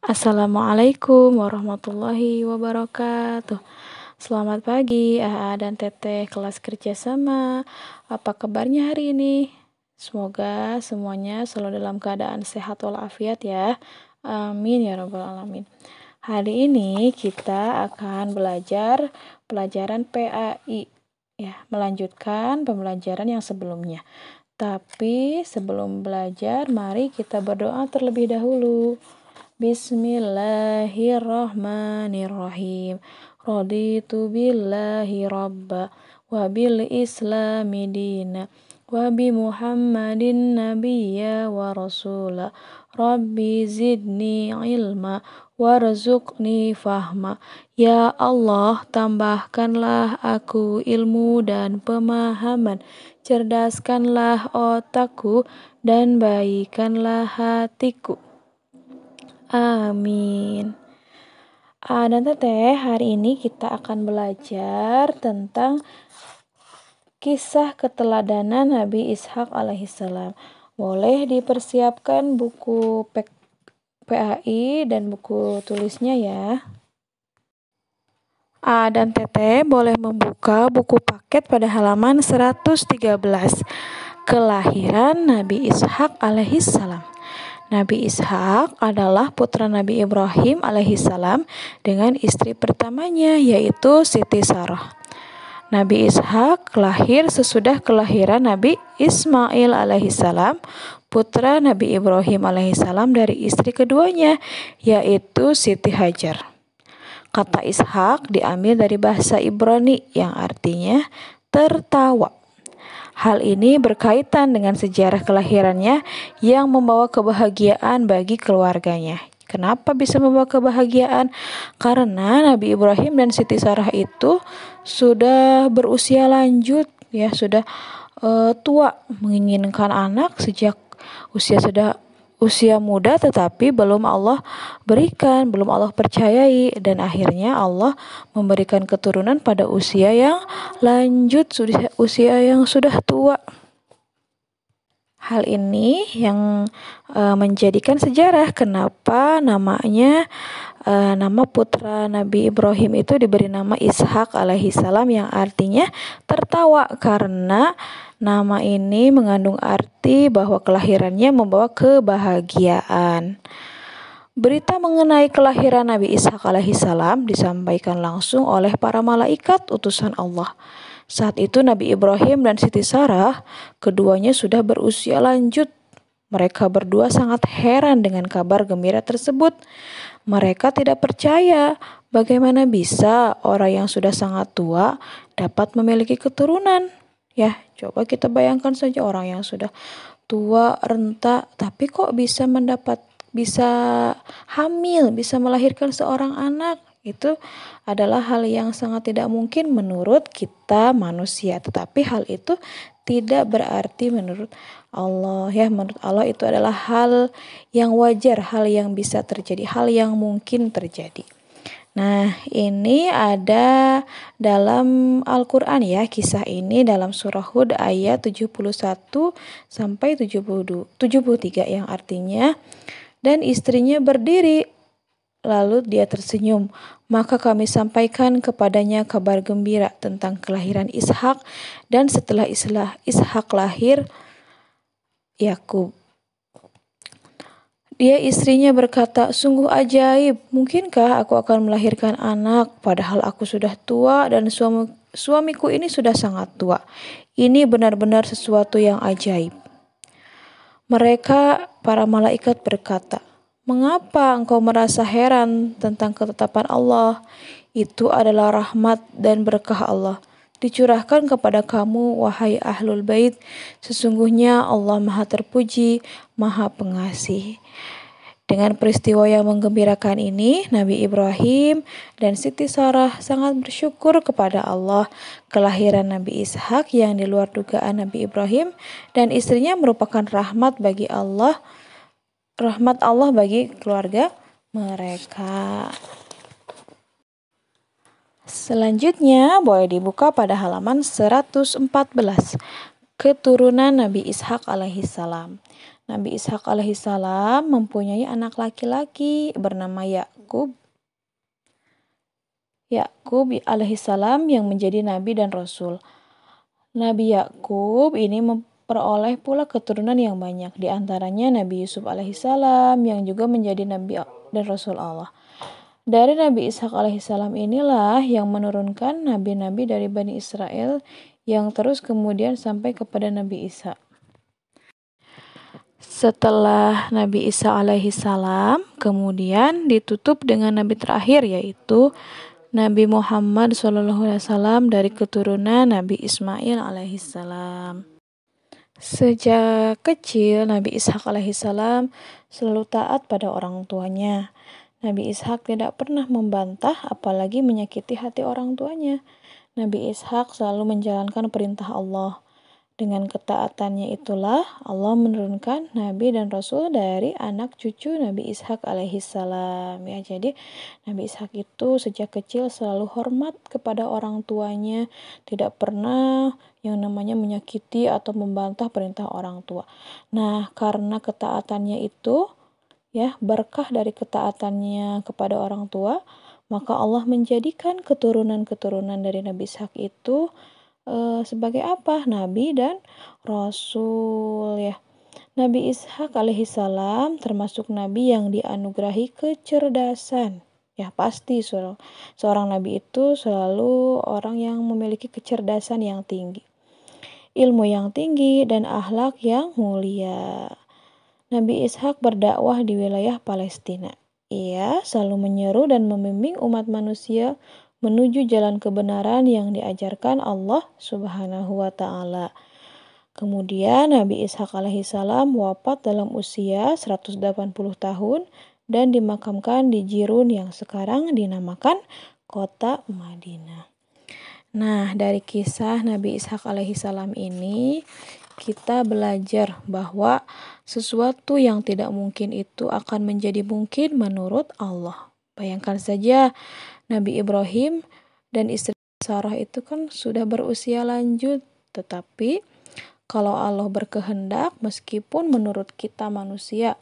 Assalamualaikum warahmatullahi wabarakatuh. Selamat pagi AA dan Teteh kelas kerjasama. Apa kabarnya hari ini? Semoga semuanya selalu dalam keadaan sehat walafiat ya. Amin ya rabbal alamin. Hari ini kita akan belajar pelajaran PAI ya, melanjutkan pembelajaran yang sebelumnya. Tapi sebelum belajar, mari kita berdoa terlebih dahulu. Bismillahirrahmanirrahim. Raditu billahi rabba wa bil islami dina wa bi Muhammadin nabiyya wa rasula. Rabbi zidni ilma warzuqni fahma. Ya Allah, tambahkanlah aku ilmu dan pemahaman. Cerdaskanlah otakku dan baikkanlah hatiku. Amin. Dan Teteh, hari ini kita akan belajar tentang kisah keteladanan Nabi Ishak alaihissalam. Boleh dipersiapkan buku PAI dan buku tulisnya ya. Dan Teteh boleh membuka buku paket pada halaman 113. Kelahiran Nabi Ishak alaihissalam. Nabi Ishak adalah putra Nabi Ibrahim alaihissalam dengan istri pertamanya yaitu Siti Sarah. Nabi Ishak lahir sesudah kelahiran Nabi Ismail alaihissalam, putra Nabi Ibrahim alaihissalam dari istri keduanya yaitu Siti Hajar. Kata Ishak diambil dari bahasa Ibrani yang artinya tertawa. Hal ini berkaitan dengan sejarah kelahirannya yang membawa kebahagiaan bagi keluarganya. Kenapa bisa membawa kebahagiaan? Karena Nabi Ibrahim dan Siti Sarah itu sudah berusia lanjut, ya sudah tua, menginginkan anak sejak usia muda, tetapi belum Allah berikan, belum Allah percayai, dan akhirnya Allah memberikan keturunan pada usia yang lanjut, usia yang sudah tua. Hal ini yang menjadikan sejarah kenapa nama putra Nabi Ibrahim itu diberi nama Ishak alaihissalam yang artinya tertawa, karena nama ini mengandung arti bahwa kelahirannya membawa kebahagiaan. Berita mengenai kelahiran Nabi Ishak alaihissalam disampaikan langsung oleh para malaikat utusan Allah. Saat itu Nabi Ibrahim dan Siti Sarah keduanya sudah berusia lanjut. Mereka berdua sangat heran dengan kabar gembira tersebut. Mereka tidak percaya bagaimana bisa orang yang sudah sangat tua dapat memiliki keturunan. Ya, coba kita bayangkan saja orang yang sudah tua, renta, tapi kok bisa hamil, bisa melahirkan seorang anak. Itu adalah hal yang sangat tidak mungkin menurut kita manusia, tetapi hal itu tidak berarti menurut Allah, ya. Menurut Allah itu adalah hal yang wajar, hal yang bisa terjadi, hal yang mungkin terjadi. Nah, ini ada dalam Al-Quran ya, kisah ini dalam surah Hud ayat 71 sampai 73 yang artinya, dan istrinya berdiri, lalu dia tersenyum, maka kami sampaikan kepadanya kabar gembira tentang kelahiran Ishak, dan setelah Ishak lahir Yakub. Dia istrinya berkata, sungguh ajaib, mungkinkah aku akan melahirkan anak padahal aku sudah tua dan suamiku ini sudah sangat tua. Ini benar-benar sesuatu yang ajaib. Mereka, para malaikat berkata, mengapa engkau merasa heran tentang ketetapan Allah? Itu adalah rahmat dan berkah Allah dicurahkan kepada kamu, wahai ahlul bait. Sesungguhnya Allah Maha Terpuji, Maha Pengasih. Dengan peristiwa yang menggembirakan ini, Nabi Ibrahim dan Siti Sarah sangat bersyukur kepada Allah. Kelahiran Nabi Ishak yang di luar dugaan Nabi Ibrahim dan istrinya merupakan rahmat Allah bagi keluarga mereka. Selanjutnya boleh dibuka pada halaman 114. Keturunan Nabi Ishak alaihissalam. Nabi Ishak alaihissalam mempunyai anak laki-laki bernama Yakub. Yakub alaihissalam yang menjadi nabi dan rasul. Nabi Yakub ini memperoleh pula keturunan yang banyak, di antaranya Nabi Yusuf alaihissalam yang juga menjadi nabi dan rasul Allah. Dari Nabi Ishak alaihissalam inilah yang menurunkan nabi-nabi dari Bani Israel yang terus kemudian sampai kepada Nabi Isa. Setelah Nabi Isa alaihissalam kemudian ditutup dengan nabi terakhir, yaitu Nabi Muhammad SAW dari keturunan Nabi Ismail alaihissalam. Sejak kecil Nabi Ishak alaihissalam selalu taat pada orang tuanya. Nabi Ishak tidak pernah membantah apalagi menyakiti hati orang tuanya. Nabi Ishak selalu menjalankan perintah Allah. Dengan ketaatannya itulah Allah menurunkan nabi dan rasul dari anak cucu Nabi Ishak alaihissalam. Ya, jadi Nabi Ishak itu sejak kecil selalu hormat kepada orang tuanya, tidak pernah yang namanya menyakiti atau membantah perintah orang tua. Nah, karena ketaatannya itu, ya, berkah dari ketaatannya kepada orang tua, maka Allah menjadikan keturunan-keturunan dari Nabi Ishak itu sebagai apa? Nabi dan rasul, ya. Nabi Ishak alaihissalam termasuk nabi yang dianugerahi kecerdasan. Ya, pasti seorang nabi itu selalu orang yang memiliki kecerdasan yang tinggi, ilmu yang tinggi, dan akhlak yang mulia. Nabi Ishak berdakwah di wilayah Palestina. Ia selalu menyeru dan membimbing umat manusia menuju jalan kebenaran yang diajarkan Allah Subhanahu wa Ta'ala. Kemudian Nabi Ishak alaihissalam wafat dalam usia 180 tahun dan dimakamkan di Jirun yang sekarang dinamakan kota Madinah. Nah, dari kisah Nabi Ishak alaihissalam ini kita belajar bahwa sesuatu yang tidak mungkin itu akan menjadi mungkin menurut Allah. Bayangkan saja Nabi Ibrahim dan istri Sarah itu kan sudah berusia lanjut, tetapi kalau Allah berkehendak, meskipun menurut kita manusia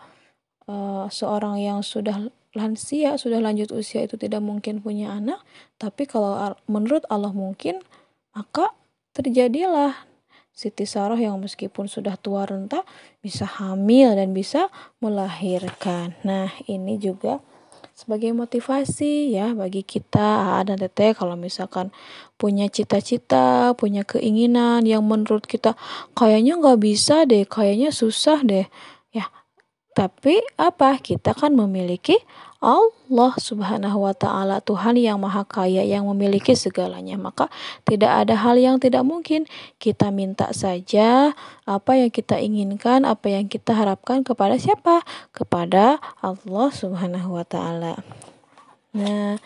seorang yang sudah lansia, sudah lanjut usia itu tidak mungkin punya anak, tapi kalau menurut Allah mungkin, maka terjadilah Siti Sarah yang meskipun sudah tua renta bisa hamil dan bisa melahirkan. Nah, ini juga sebagai motivasi ya bagi kita dan teteh, kalau misalkan punya cita-cita, punya keinginan yang menurut kita kayaknya nggak bisa deh, kayaknya susah deh, ya. Tapi apa? Kita kan memiliki Allah Subhanahu wa Ta'ala, Tuhan yang Maha Kaya, yang memiliki segalanya. Maka tidak ada hal yang tidak mungkin. Kita minta saja apa yang kita inginkan, apa yang kita harapkan kepada siapa? Kepada Allah Subhanahu wa Ta'ala. Nah,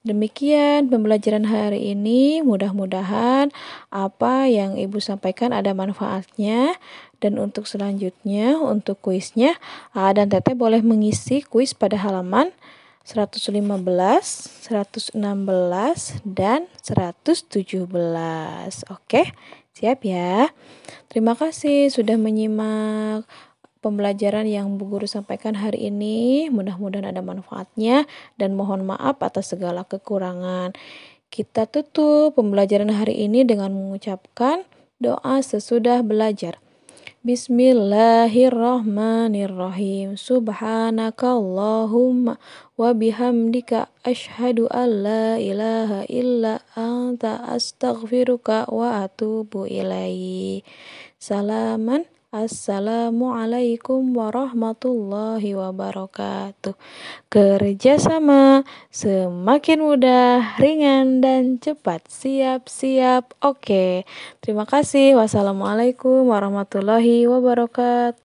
demikian pembelajaran hari ini. Mudah-mudahan apa yang Ibu sampaikan ada manfaatnya. Dan untuk selanjutnya, untuk kuisnya, dan Teteh boleh mengisi kuis pada halaman 115, 116, dan 117. Oke, siap ya? Terima kasih sudah menyimak pembelajaran yang Bu Guru sampaikan hari ini. Mudah-mudahan ada manfaatnya dan mohon maaf atas segala kekurangan. Kita tutup pembelajaran hari ini dengan mengucapkan doa sesudah belajar. Bismillahirrahmanirrahim. Subhanakallahumma wa bihamdika asyhadu an la ilaha illa anta astaghfiruka wa atubu ilaik. Salaman. Assalamualaikum warahmatullahi wabarakatuh. Kerjasama semakin mudah, ringan, dan cepat. Siap-siap. Oke. Terima kasih. Wassalamualaikum warahmatullahi wabarakatuh.